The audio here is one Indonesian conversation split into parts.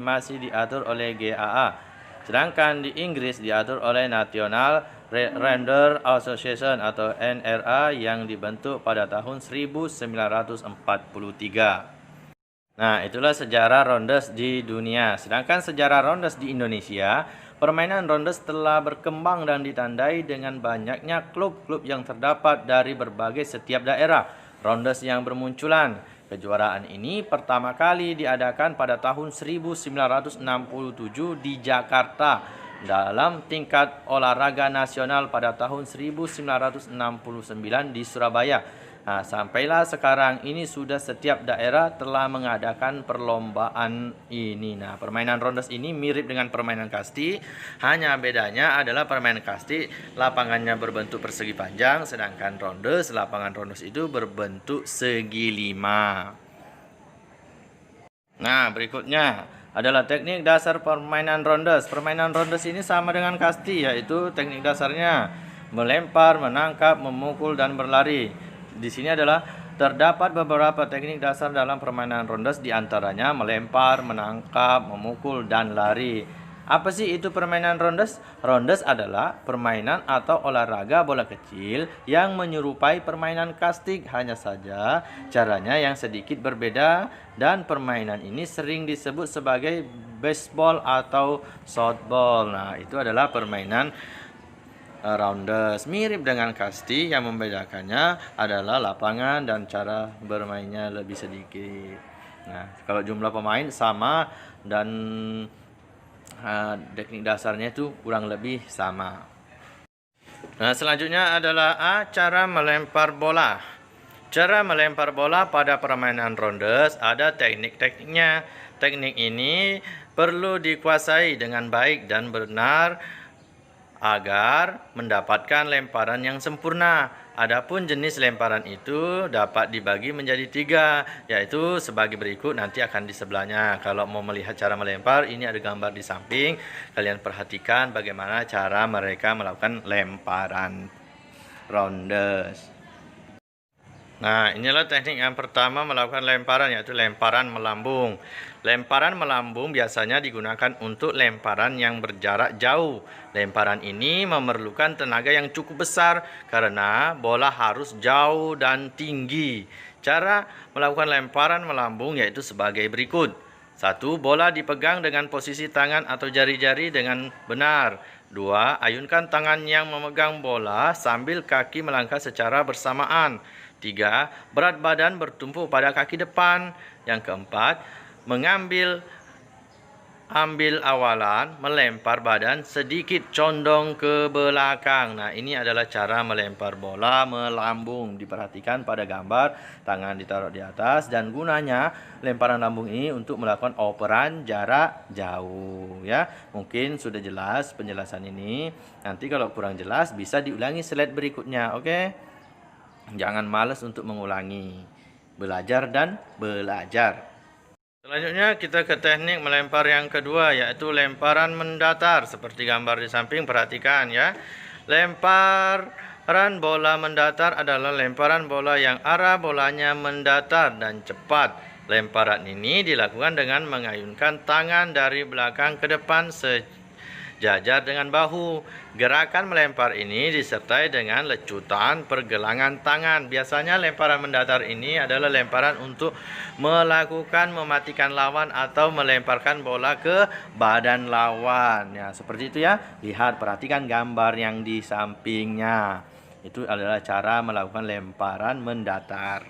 masih diatur oleh GAA, sedangkan di Inggris diatur oleh National Render Association atau NRA yang dibentuk pada tahun 1943. Nah, itulah sejarah rondes di dunia. Sedangkan sejarah rondes di Indonesia, permainan rondes telah berkembang dan ditandai dengan banyaknya klub-klub yang terdapat dari berbagai setiap daerah rondes yang bermunculan. Kejuaraan ini pertama kali diadakan pada tahun 1967 di Jakarta dalam tingkat olahraga nasional pada tahun 1969 di Surabaya. Nah, sampailah sekarang ini sudah setiap daerah telah mengadakan perlombaan ini. Nah, permainan rondes ini mirip dengan permainan kasti, hanya bedanya adalah permainan kasti lapangannya berbentuk persegi panjang, sedangkan rondes, lapangan rondes itu berbentuk segi lima. Nah, berikutnya adalah teknik dasar permainan rondes. Permainan rondes ini sama dengan kasti, yaitu teknik dasarnya melempar, menangkap, memukul, dan berlari. Di sini adalah terdapat beberapa teknik dasar dalam permainan rondes, diantaranya melempar, menangkap, memukul, dan lari. Apa sih itu permainan rondes? Rondes adalah permainan atau olahraga bola kecil yang menyerupai permainan kastik, hanya saja caranya yang sedikit berbeda, dan permainan ini sering disebut sebagai baseball atau softball. Nah, itu adalah permainan rondes. Mirip dengan kasti, yang membedakannya adalah lapangan dan cara bermainnya lebih sedikit. Nah, kalau jumlah pemain sama dan teknik dasarnya itu kurang lebih sama. Nah, selanjutnya adalah cara melempar bola. Cara melempar bola pada permainan rondes ada teknik-tekniknya. Teknik ini perlu dikuasai dengan baik dan benar agar mendapatkan lemparan yang sempurna. Adapun jenis lemparan itu dapat dibagi menjadi 3, yaitu sebagai berikut, nanti akan di sebelahnya. Kalau mau melihat cara melempar, ini ada gambar di samping. Kalian perhatikan bagaimana cara mereka melakukan lemparan rondes. Nah, inilah teknik yang pertama melakukan lemparan, yaitu lemparan melambung. Lemparan melambung biasanya digunakan untuk lemparan yang berjarak jauh. Lemparan ini memerlukan tenaga yang cukup besar karena bola harus jauh dan tinggi. Cara melakukan lemparan melambung yaitu sebagai berikut. 1. Bola dipegang dengan posisi tangan atau jari-jari dengan benar. 2. Ayunkan tangan yang memegang bola sambil kaki melangkah secara bersamaan. 3. Berat badan bertumpu pada kaki depan. Yang keempat, ambil awalan melempar badan sedikit condong ke belakang. Nah, ini adalah cara melempar bola melambung. Diperhatikan pada gambar, tangan ditaruh di atas, dan gunanya lemparan lambung ini untuk melakukan operan jarak jauh, ya. Mungkin sudah jelas penjelasan ini. Nanti kalau kurang jelas bisa diulangi slide berikutnya, oke? Jangan malas untuk mengulangi. Belajar dan belajar. Selanjutnya kita ke teknik melempar yang kedua, yaitu lemparan mendatar. Seperti gambar di samping, perhatikan ya. Lemparan bola mendatar adalah lemparan bola yang arah bolanya mendatar dan cepat. Lemparan ini dilakukan dengan mengayunkan tangan dari belakang ke depan sejajar dengan bahu. Gerakan melempar ini disertai dengan lecutan pergelangan tangan. Biasanya lemparan mendatar ini adalah lemparan untuk mematikan lawan atau melemparkan bola ke badan lawan. Ya, seperti itu ya. Lihat, perhatikan gambar yang di sampingnya. Itu adalah cara melakukan lemparan mendatar.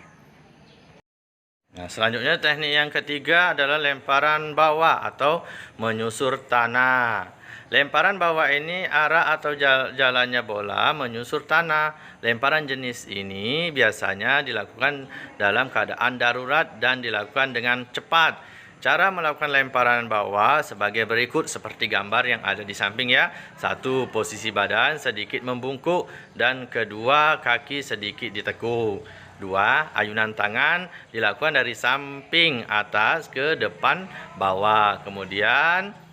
Nah, selanjutnya teknik yang ketiga adalah lemparan bawah atau menyusur tanah. Lemparan bawah ini arah atau jalannya bola menyusur tanah. Lemparan jenis ini biasanya dilakukan dalam keadaan darurat dan dilakukan dengan cepat. Cara melakukan lemparan bawah sebagai berikut seperti gambar yang ada di samping ya. 1. Posisi badan sedikit membungkuk dan kedua kaki sedikit ditekuk. 2. Ayunan tangan dilakukan dari samping atas ke depan bawah. Kemudian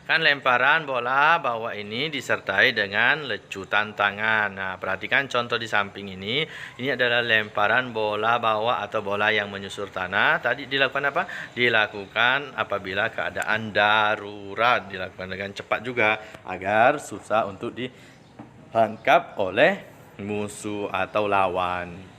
Kan lemparan bola bawah ini disertai dengan lecutan tangan. Nah, perhatikan contoh di samping ini. Ini adalah lemparan bola bawah atau bola yang menyusur tanah. Tadi dilakukan apa? Dilakukan apabila keadaan darurat. Dilakukan dengan cepat juga agar susah untuk ditangkap oleh musuh atau lawan.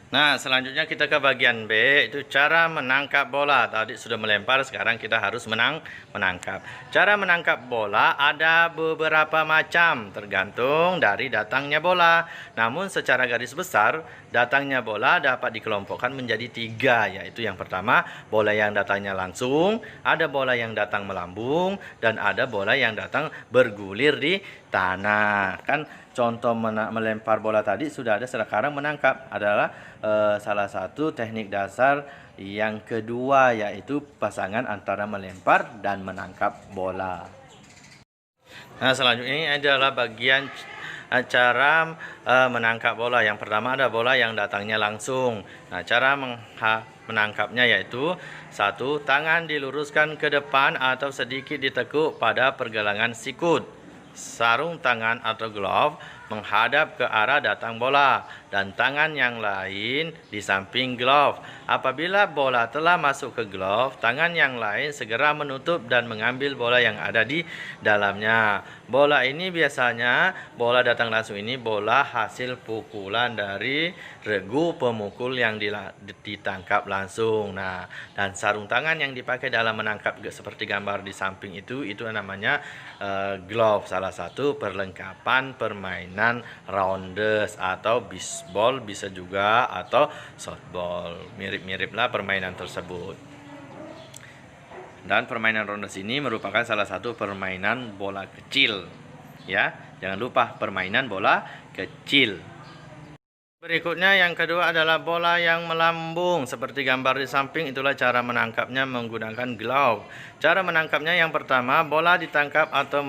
Nah, selanjutnya kita ke bagian B, itu cara menangkap bola. Tadi sudah melempar, sekarang kita harus menangkap. Cara menangkap bola ada beberapa macam, tergantung dari datangnya bola. Namun secara garis besar, datangnya bola dapat dikelompokkan menjadi 3, yaitu yang pertama, bola yang datangnya langsung, ada bola yang datang melambung, dan ada bola yang datang bergulir di tanah. Kan contoh melempar bola tadi sudah ada, sekarang menangkap adalah salah satu teknik dasar yang kedua, yaitu pasangan antara melempar dan menangkap bola. Nah, selanjutnya ini adalah bagian cara menangkap bola. Yang pertama ada bola yang datangnya langsung. Nah, cara menangkapnya yaitu 1. Tangan diluruskan ke depan atau sedikit ditekuk pada pergelangan sikut. Sarung tangan atau glove menghadap ke arah datang bola dan tangan yang lain di samping glove. Apabila bola telah masuk ke glove, tangan yang lain segera menutup dan mengambil bola yang ada di dalamnya. Bola ini biasanya, bola datang langsung ini bola hasil pukulan dari regu pemukul yang ditangkap langsung. Nah, dan sarung tangan yang dipakai dalam menangkap seperti gambar di samping itu namanya glove, salah satu perlengkapan permainan rounders atau bisbol bisa juga, atau softball. Mirip-miriplah permainan tersebut. Dan permainan rounders ini merupakan salah satu permainan bola kecil. Ya, jangan lupa permainan bola kecil. Berikutnya yang kedua adalah bola yang melambung. Seperti gambar di samping, itulah cara menangkapnya menggunakan glove. Cara menangkapnya yang pertama, bola ditangkap atau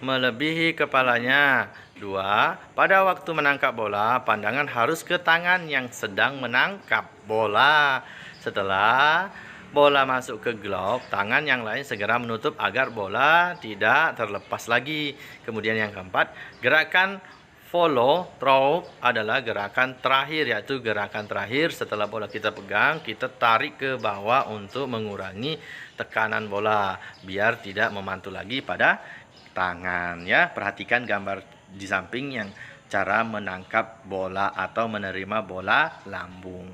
melebihi kepalanya. 2. Pada waktu menangkap bola, pandangan harus ke tangan yang sedang menangkap bola. Setelah bola masuk ke glove, tangan yang lain segera menutup agar bola tidak terlepas lagi. Kemudian yang keempat, gerakan follow through adalah gerakan terakhir, yaitu gerakan terakhir setelah bola kita pegang, kita tarik ke bawah untuk mengurangi tekanan bola biar tidak memantul lagi pada tangan. Ya, perhatikan gambar di samping yang cara menangkap bola atau menerima bola lambung.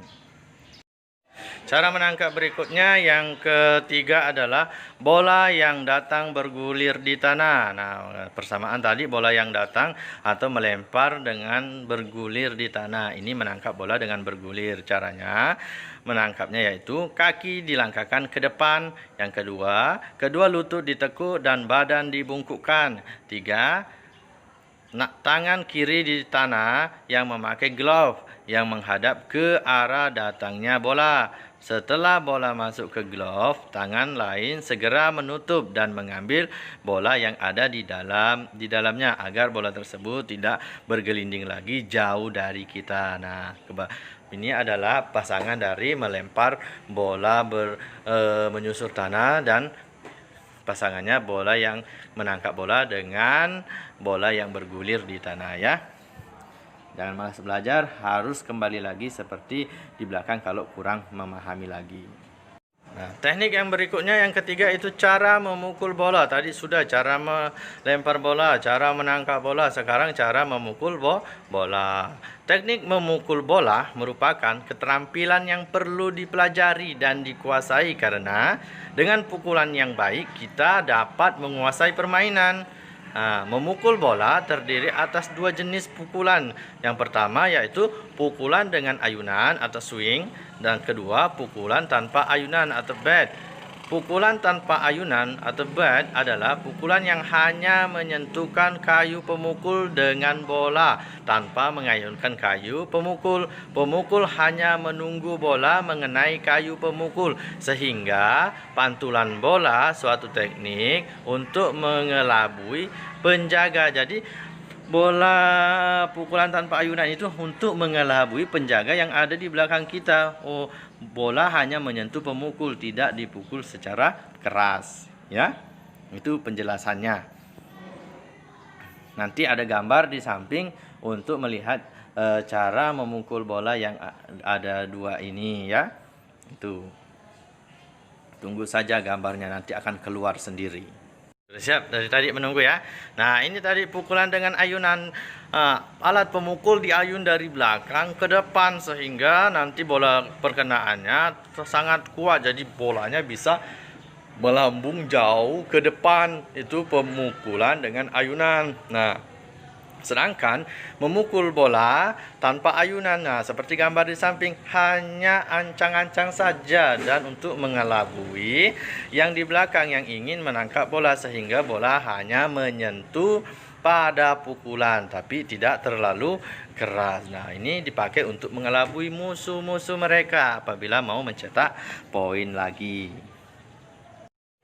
Cara menangkap berikutnya yang ketiga adalah bola yang datang bergulir di tanah. Nah, persamaan tadi bola yang datang atau melempar dengan bergulir di tanah. Ini menangkap bola dengan bergulir. Caranya menangkapnya yaitu kaki dilangkahkan ke depan. Yang kedua, kedua lutut ditekuk dan badan dibungkukkan. 3. Tangan kiri di tanah yang memakai glove yang menghadap ke arah datangnya bola. Setelah bola masuk ke glove, tangan lain segera menutup dan mengambil bola yang ada di dalamnya agar bola tersebut tidak bergelinding lagi jauh dari kita. Nah, ini adalah pasangan dari melempar bola menyusur tanah dan pasangannya bola yang menangkap bola dengan bola yang bergulir di tanah, ya. Jangan malas belajar, harus kembali lagi seperti di belakang kalau kurang memahami lagi. Nah, teknik yang berikutnya yang ketiga itu cara memukul bola. Tadi sudah cara melempar bola, cara menangkap bola, sekarang cara memukul bola. Teknik memukul bola merupakan keterampilan yang perlu dipelajari dan dikuasai karena dengan pukulan yang baik kita dapat menguasai permainan. Nah, memukul bola terdiri atas 2 jenis pukulan. Yang pertama yaitu pukulan dengan ayunan atau swing, dan kedua pukulan tanpa ayunan atau bat. Pukulan tanpa ayunan atau bat adalah pukulan yang hanya menyentuhkan kayu pemukul dengan bola tanpa mengayunkan kayu pemukul. Pemukul hanya menunggu bola mengenai kayu pemukul sehingga pantulan bola, suatu teknik untuk mengelabui penjaga. Jadi bola pukulan tanpa ayunan itu untuk mengelabui penjaga yang ada di belakang kita. Bola hanya menyentuh pemukul, tidak dipukul secara keras, ya. Itu penjelasannya. Nanti ada gambar di samping untuk melihat cara memukul bola yang ada dua ini ya. Itu. Tunggu saja gambarnya, nanti akan keluar sendiri. Sudah siap dari tadi menunggu ya. Nah, ini tadi pukulan dengan ayunan. Alat pemukul diayun dari belakang ke depan sehingga nanti bola perkenaannya sangat kuat. Jadi bolanya bisa melambung jauh ke depan. Itu pemukulan dengan ayunan. Nah, sedangkan memukul bola tanpa ayunan, nah seperti gambar di samping, hanya ancang-ancang saja dan untuk mengelabui yang di belakang yang ingin menangkap bola sehingga bola hanya menyentuh pada pukulan tapi tidak terlalu keras. Nah, ini dipakai untuk mengelabui musuh-musuh mereka apabila mau mencetak poin lagi.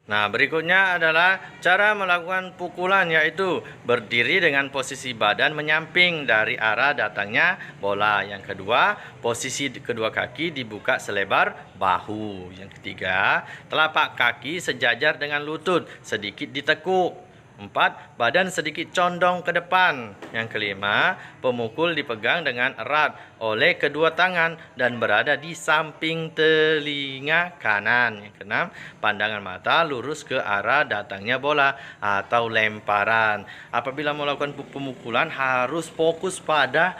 Nah, berikutnya adalah cara melakukan pukulan, yaitu berdiri dengan posisi badan menyamping dari arah datangnya bola. Yang kedua, posisi kedua kaki dibuka selebar bahu. Yang ketiga, telapak kaki sejajar dengan lutut, sedikit ditekuk. 4. Badan sedikit condong ke depan. Yang kelima, pemukul dipegang dengan erat oleh kedua tangan dan berada di samping telinga kanan. Yang keenam, pandangan mata lurus ke arah datangnya bola atau lemparan. Apabila melakukan pemukulan harus fokus pada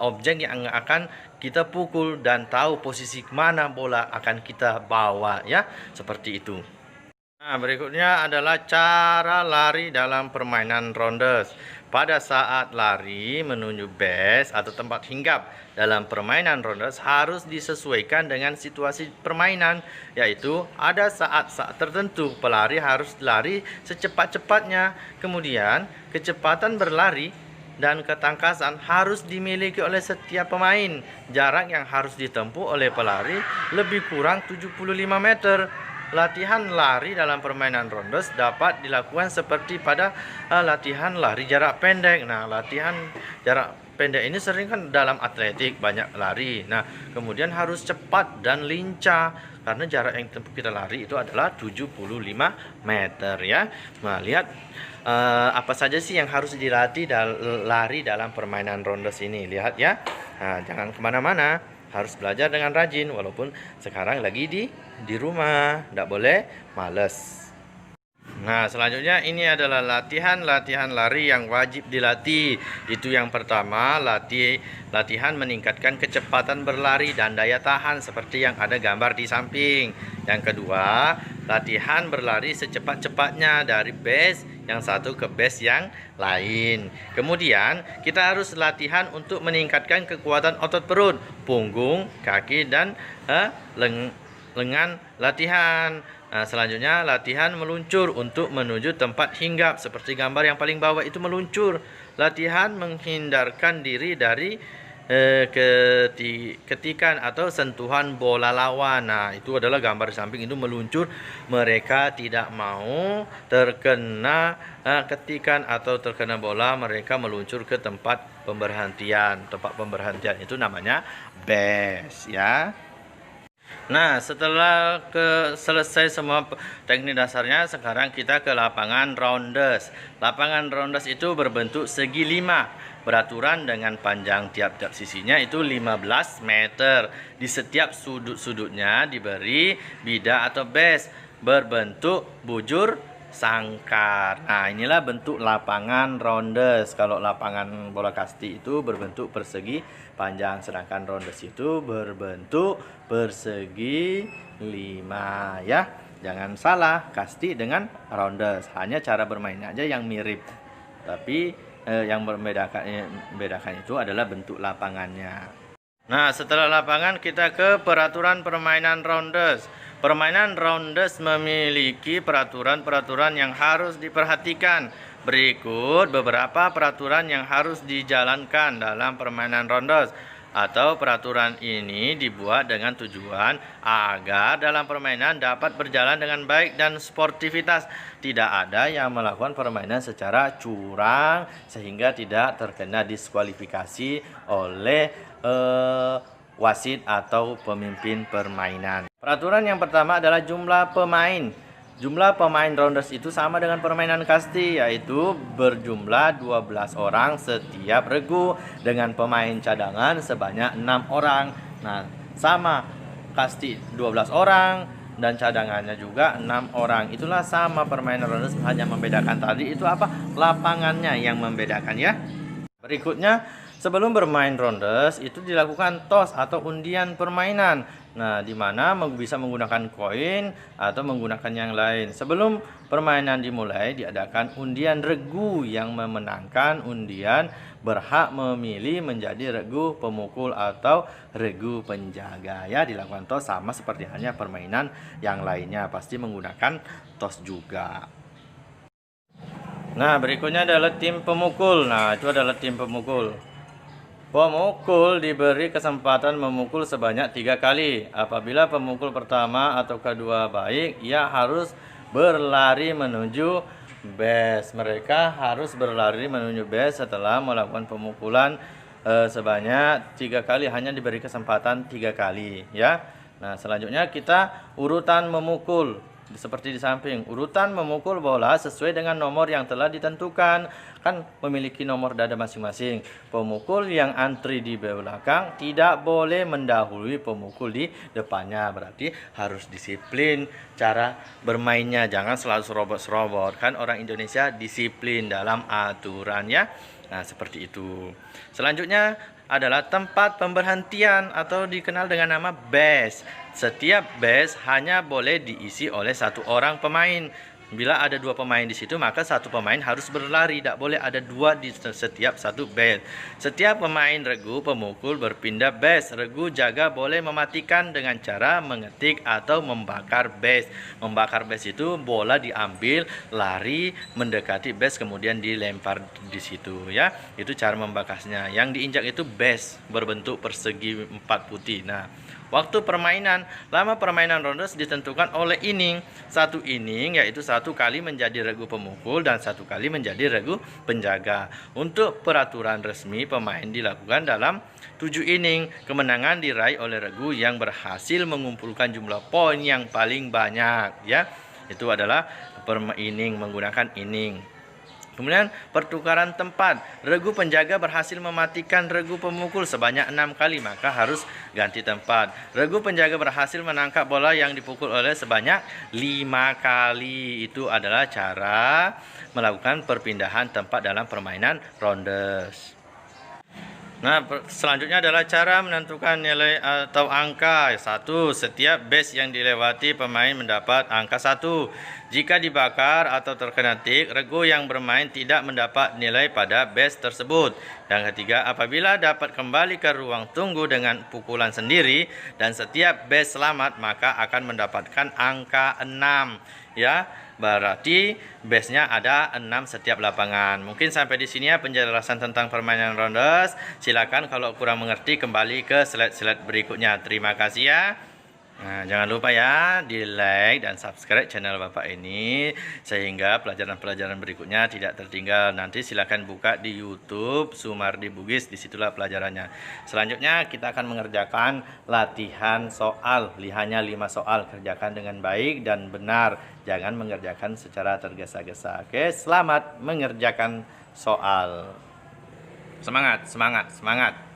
objek yang akan kita pukul dan tahu posisi mana bola akan kita bawa ya, seperti itu. Nah, berikutnya adalah cara lari dalam permainan rondes. Pada saat lari menuju base atau tempat hinggap dalam permainan rondes harus disesuaikan dengan situasi permainan, yaitu ada saat-saat tertentu pelari harus lari secepat-cepatnya. Kemudian, kecepatan berlari dan ketangkasan harus dimiliki oleh setiap pemain. Jarak yang harus ditempuh oleh pelari lebih kurang 75 meter. Latihan lari dalam permainan rondes dapat dilakukan seperti pada latihan lari jarak pendek. Nah, latihan jarak pendek ini sering kan dalam atletik banyak lari. Nah, kemudian harus cepat dan lincah karena jarak yang tempuh kita lari itu adalah 75 meter ya. Nah, lihat apa saja sih yang harus dilatih lari dalam permainan rondes ini. Lihat ya. Nah, jangan kemana-mana. Harus belajar dengan rajin walaupun sekarang lagi di rumah, tidak boleh males. Nah, selanjutnya ini adalah latihan lari yang wajib dilatih. Itu yang pertama, latihan meningkatkan kecepatan berlari dan daya tahan seperti yang ada gambar di samping. Yang kedua, latihan berlari secepat-cepatnya dari base yang satu ke base yang lain. Kemudian, kita harus latihan untuk meningkatkan kekuatan otot perut, punggung, kaki, dan lengan latihan. Nah, selanjutnya latihan meluncur untuk menuju tempat hinggap seperti gambar yang paling bawah itu meluncur. Latihan menghindarkan diri dari ketikan atau sentuhan bola lawan. Nah, itu adalah gambar di samping itu meluncur. Mereka tidak mau terkena ketikan atau terkena bola, mereka meluncur ke tempat pemberhentian. Tempat pemberhentian itu namanya base ya. Nah, setelah selesai semua teknik dasarnya, sekarang kita ke lapangan rondes. Lapangan rondes itu berbentuk segi 5, beraturan dengan panjang tiap-tiap sisinya itu 15 meter. Di setiap sudut-sudutnya diberi bidah atau base berbentuk bujur sangkar. Nah, inilah bentuk lapangan rondes. Kalau lapangan bola kasti itu berbentuk persegi panjang, sedangkan rondes itu berbentuk persegi 5 ya. Jangan salah, kasti dengan rondes, hanya cara bermainnya aja yang mirip. Tapi yang membedakan itu adalah bentuk lapangannya. Nah, setelah lapangan kita ke peraturan permainan rondes. Permainan rondes memiliki peraturan-peraturan yang harus diperhatikan. Berikut beberapa peraturan yang harus dijalankan dalam permainan rondes. Atau peraturan ini dibuat dengan tujuan agar dalam permainan dapat berjalan dengan baik dan sportivitas. Tidak ada yang melakukan permainan secara curang sehingga tidak terkena diskualifikasi oleh wasit atau pemimpin permainan. Peraturan yang pertama adalah jumlah pemain Jumlah pemain rounders itu sama dengan permainan kasti, yaitu berjumlah 12 orang setiap regu dengan pemain cadangan sebanyak 6 orang. Nah, sama kasti 12 orang dan cadangannya juga 6 orang. Itulah sama permainan rounders, hanya membedakan tadi itu apa? Lapangannya yang membedakan ya. Berikutnya, sebelum bermain rounders itu dilakukan toss atau undian permainan. Nah, di mana bisa menggunakan koin atau menggunakan yang lain. Sebelum permainan dimulai, diadakan undian regu. Yang memenangkan undian berhak memilih menjadi regu pemukul atau regu penjaga. Ya, dilakukan toss sama seperti hanya permainan yang lainnya. Pasti menggunakan toss juga. Nah, berikutnya adalah tim pemukul. Nah, itu adalah tim pemukul. Pemukul diberi kesempatan memukul sebanyak 3 kali. Apabila pemukul pertama atau kedua baik, ia harus berlari menuju base. Mereka harus berlari menuju base setelah melakukan pemukulan sebanyak 3 kali. Hanya diberi kesempatan 3 kali ya. Nah, selanjutnya kita urutan memukul. Seperti di samping, urutan memukul bola sesuai dengan nomor yang telah ditentukan. Kan memiliki nomor dada masing-masing. Pemukul yang antri di belakang tidak boleh mendahului pemukul di depannya. Berarti harus disiplin cara bermainnya. Jangan selalu serobot-serobot. Kan orang Indonesia disiplin dalam aturannya. Nah, seperti itu. Selanjutnya adalah tempat pemberhentian atau dikenal dengan nama base. Setiap base hanya boleh diisi oleh 1 orang pemain. Bila ada 2 pemain di situ, maka 1 pemain harus berlari. Tidak boleh ada 2 di setiap 1 base. Setiap pemain regu pemukul berpindah base. Regu jaga boleh mematikan dengan cara mengetik atau membakar base. Membakar base itu bola diambil, lari, mendekati base, kemudian dilempar di situ ya. Itu cara membakarnya. Yang diinjak itu base berbentuk persegi 4 putih. Nah, waktu permainan, lama permainan rounders ditentukan oleh inning. 1 inning yaitu 1 kali menjadi regu pemukul dan 1 kali menjadi regu penjaga. Untuk peraturan resmi, pemain dilakukan dalam 7 inning. Kemenangan diraih oleh regu yang berhasil mengumpulkan jumlah poin yang paling banyak ya. Itu adalah per inning, menggunakan inning. Kemudian pertukaran tempat. Regu penjaga berhasil mematikan regu pemukul sebanyak 6 kali, maka harus ganti tempat. Regu penjaga berhasil menangkap bola yang dipukul oleh sebanyak 5 kali. Itu adalah cara melakukan perpindahan tempat dalam permainan rounders. Nah, selanjutnya adalah cara menentukan nilai atau angka. 1. Setiap base yang dilewati pemain mendapat angka 1. Jika dibakar atau terkena tik, regu yang bermain tidak mendapat nilai pada base tersebut. Yang ketiga, apabila dapat kembali ke ruang tunggu dengan pukulan sendiri dan setiap base selamat, maka akan mendapatkan angka 6. Ya, berarti base-nya ada 6 setiap lapangan. Mungkin sampai di sini ya penjelasan tentang permainan rounders. Silakan kalau kurang mengerti kembali ke slide-slide berikutnya. Terima kasih ya. Nah, jangan lupa ya di like dan subscribe channel Bapak ini sehingga pelajaran-pelajaran berikutnya tidak tertinggal. Nanti silakan buka di YouTube Sumardi Bugis, disitulah pelajarannya. Selanjutnya kita akan mengerjakan latihan soal. Hanya 5 soal, kerjakan dengan baik dan benar. Jangan mengerjakan secara tergesa-gesa. Oke, selamat mengerjakan soal. Semangat, semangat, semangat.